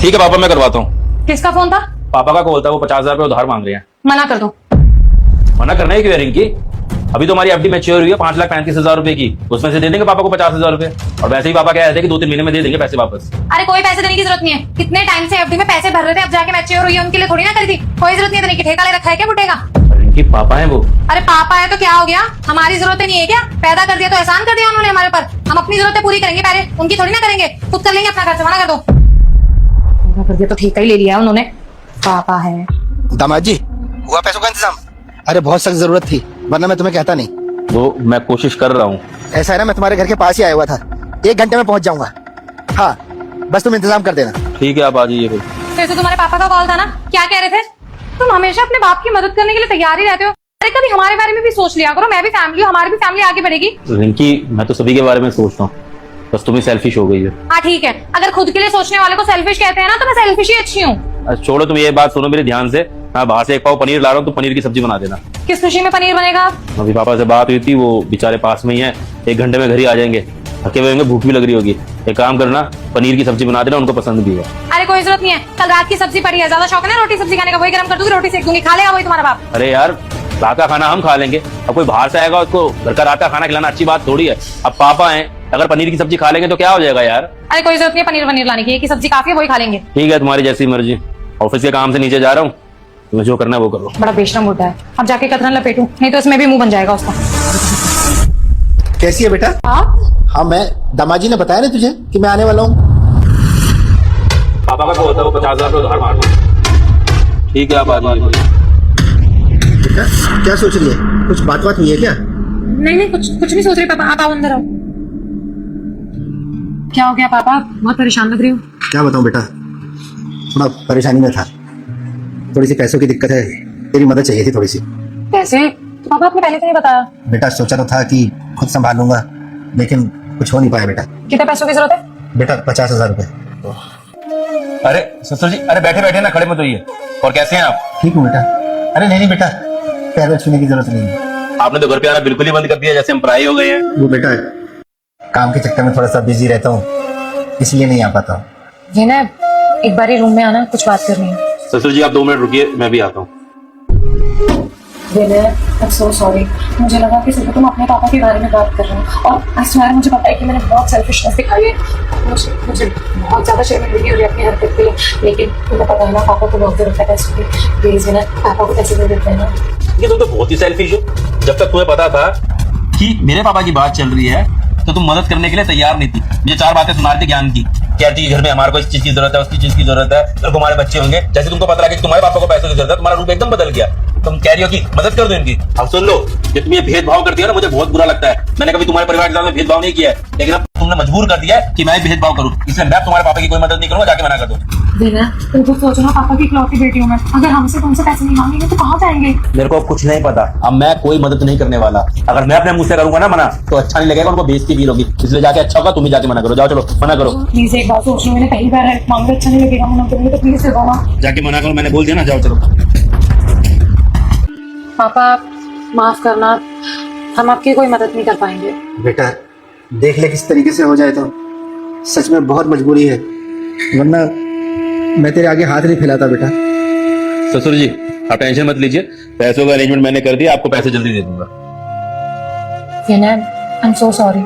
ठीक है पापा, मैं करवाता हूँ। किसका फोन था? पापा का कॉल था, वो 50,000 रुपये उधार मांग रहे हैं। मना कर दो। मना करना है क्यों रिंकी? अभी तो हमारी एफडी मैच्योर हुई है 5,35,000 रुपए की, उसमें से दे देंगे पापा को 50,000 रुपए। और वैसे ही पापा कह रहे थे कि 2-3 महीने में दे देंगे पैसे वापस। अरे कोई पैसे देने की जरूरत नहीं है, कितने टाइम से एफडी में पैसे भर रहे थे, अब जाके मैच्योर हुई है, उनके लिए थोड़ी ना करी थी। कोई जरूरत नहीं है देने की, ठेका ले रखा है क्या बुढ़े का? रिंकी पापा है वो। अरे पापा है तो क्या हो गया, हमारी जरूरतें नहीं है क्या? पैदा कर दिया तो एहसान कर दिया उन्होंने हमारे ऊपर, हम अपनी जरूरतें पूरी करेंगे पहले, उनकी थोड़ी ना करेंगे, खुद कर लेंगे अपना खर्च। मना कर दो। मना कर दिया तो ठेका ही ले लिया उन्होंने, पापा है। दामाद जी, हुआ पैसों का इंतजाम? अरे बहुत सख्त जरूरत थी, वरना मैं तुम्हें कहता नहीं। वो मैं कोशिश कर रहा हूँ। ऐसा है ना, मैं तुम्हारे घर के पास ही आया हुआ था, 1 घंटे में पहुंच जाऊंगा। हाँ, बस तुम इंतजाम कर देना। ठीक है, आप आ जाइए। फिर से तुम्हारे पापा का कॉल था ना, क्या कह रहे थे? तुम हमेशा अपने बाप की मदद करने के लिए तैयार ही रहते हो। अरे कभी हमारे बारे में भी सोच लिया करो, मैं भी फैमिली हूँ, हमारी भी फैमिली आगे बढ़ेगी। रिंकी मैं तो सभी के बारे में सोचता हूँ, बस तुम्हें सेल्फिश हो गई है। हाँ ठीक है, अगर खुद के लिए सोचने वाले को सेल्फिश कहते हैं ना, तो मैं सेल्फिश ही अच्छी हूँ। अच्छा छोड़ो, तुम ये बात सुनो मेरे ध्यान से। मैं बाहर से 1 पाव पनीर ला रहा हूँ, तो पनीर की सब्जी बना देना। किस खुशी में पनीर बनेगा? अभी पापा से बात हुई थी, वो बेचारे पास में ही है, 1 घंटे में घर ही आ जाएंगे। थके हुए होंगे, भूख भी लग रही होगी। एक काम करना, पनीर की सब्जी बना देना, उनको पसंद भी है। अरे कोई जरूरत नहीं है, कल रात की सब्जी पड़ी है, ज्यादा शौक है ना रोटी सब्जी खाने का, वही गर्म कर दूंगी, रोटी सेक दूंगी, खा लेगा वही तुम्हारा बाप। अरे यार, रात का खाना हम खा लेंगे, अब कोई बाहर से आएगा उसको घर का रात का खाना खिलाना अच्छी बात थोड़ी है। अब पापा हैं, अगर पनीर की सब्जी खा लेंगे तो क्या हो जाएगा यार? अरे कोई जरूरत नहीं है पनीर लाने की, एक ही सब्जी काफी है, वही खा लेंगे। ठीक है, तुम्हारी जैसी मर्जी। ऑफिस के काम से नीचे जा रहा हूँ, तुम्हें जो करना है वो करो। बड़ा बेशरम बुड्ढा है, अब जाके कतरन लपेटूं, नहीं तो इसमें भी मुंह बन जाएगा उसका। कैसी है बेटा? आप? हाँ, मैं दामाजी ने बताया ना तुझे कि मैं आने वाला हूँ। पापा का कॉल था, वो 50,000 रुपये उधार मांग रहे हैं। ठीक है, आप आ जाइए। बेटा क्या सोच रही है, कुछ बात हुई है क्या? नहीं कुछ नहीं सोच रही पापा, आप आओ अंदर आओ। क्या हो गया पापा, बहुत परेशान लग रही हो। क्या बताऊं बेटा, थोड़ा परेशानी में था, थोड़ी सी पैसों की दिक्कत है, तेरी मदद चाहिए थी थोड़ी सी। पैसे? तो पापा आपने पहले तो नहीं बताया। बेटा सोचा तो था कि खुद संभाल लूंगा, लेकिन कुछ हो नहीं पाया बेटा। कितने पैसों की जरूरत है? बेटा 50,000 रुपए। अरे ससुर जी, अरे बैठे बैठे ना, खड़े मत होइए। और कैसे हैं आप? ठीक हूँ बेटा। अरे नहीं बेटा, पैर छूने की जरूरत नहीं है। आपने तो घर पे आना बिल्कुल ही बंद कर दिया, जैसे हम पराई हो गए हैं। वो बेटा काम के चक्कर में थोड़ा सा बिजी रहता हूँ, इसलिए नहीं आ पाता हूँ। ये ना एक बार ही रूम में आना, कुछ बात करनी है। ससुर जी आप 2 मिनट रुकिए, मैं भी आता हूँ। I'm so sorry. मुझे लगा कि सिर्फ तुम अपने पापा के बारे में बात कर रहे हो, और I swear मुझे पता है कि मैंने बहुत सेल्फिशनेस दिखाई है, मुझे बहुत ज्यादा शर्मिंदगी हो रही है अपनी हरकत पे, लेकिन तुम्हें पता है ना पापा को बहुत जरूरत है पैसों की, प्लीज ना पापा को पैसे दे देते हैं ना। ये तुम तो बहुत ही सेल्फिश हो। जब तक तुम्हें पता था कि मेरे पापा की बात चल रही है, तो तुम मदद करने के लिए तैयार नहीं थी। मुझे 4 बातें सुना रही थी ज्ञान की, कहती घर में हमारे को इस चीज की जरूरत है, उसकी चीज की जरूरत है, तो तुम्हारे बच्चे होंगे। जैसे तुमको पता लगा कि तुम्हारे पापा को पैसों की जरूरत है, तुम्हारा रूप एकदम बदल गया। तुम कह रही हो कि मदद कर दो इनकी। अब सुन लो, ये तुम ये भेदभाव करती हो ना, मुझे बहुत बुरा लगता है। मैंने कभी तुम्हारे परिवार के साथ में भेदभाव नहीं किया है, लेकिन अब तुमने मजबूर कर दिया है कि मैं भेदभाव करूं, इसलिए मैं तुम्हारे पापा की कोई मदद नहीं करूंगा, जाके मना कर दो। तुम खुद सोचो ना, पापा की इकलौती बेटी हूँ मैं, अगर हमसे तुमसे पैसे नहीं मांगेंगे तो कहाँ जाएंगे? मेरे को कुछ नहीं पता, अब मैं कोई मदद नहीं करने वाला। अगर मैं अपने मुंह से करूंगा ना मना, तो अच्छा नहीं लगेगा, उनको बेइज्जती फील होगी, इसलिए जाके अच्छा होगा तुम ही जाके मना करो। जाओ चलो मना करो। प्लीज एक बात सोच लो, मैंने पहली बार हेल्प मांगा, अच्छा नहीं लगेगा मना करूंगी तो प्लीज दे दो ना। जाके मना करो, मैंने बोल दिया ना, जाओ चलो। पापा माफ करना, हम आपकी कोई मदद नहीं कर पाएंगे। बेटा देख ले किस तरीके से हो जाए तो, सच में बहुत मजबूरी है, वरना मैं तेरे आगे हाथ नहीं फैलाता बेटा। ससुर जी आप टेंशन मत लीजिए, पैसों का अरेंजमेंट मैंने कर दिया, आपको पैसे जल्दी दे दूंगा। I'm so sorry.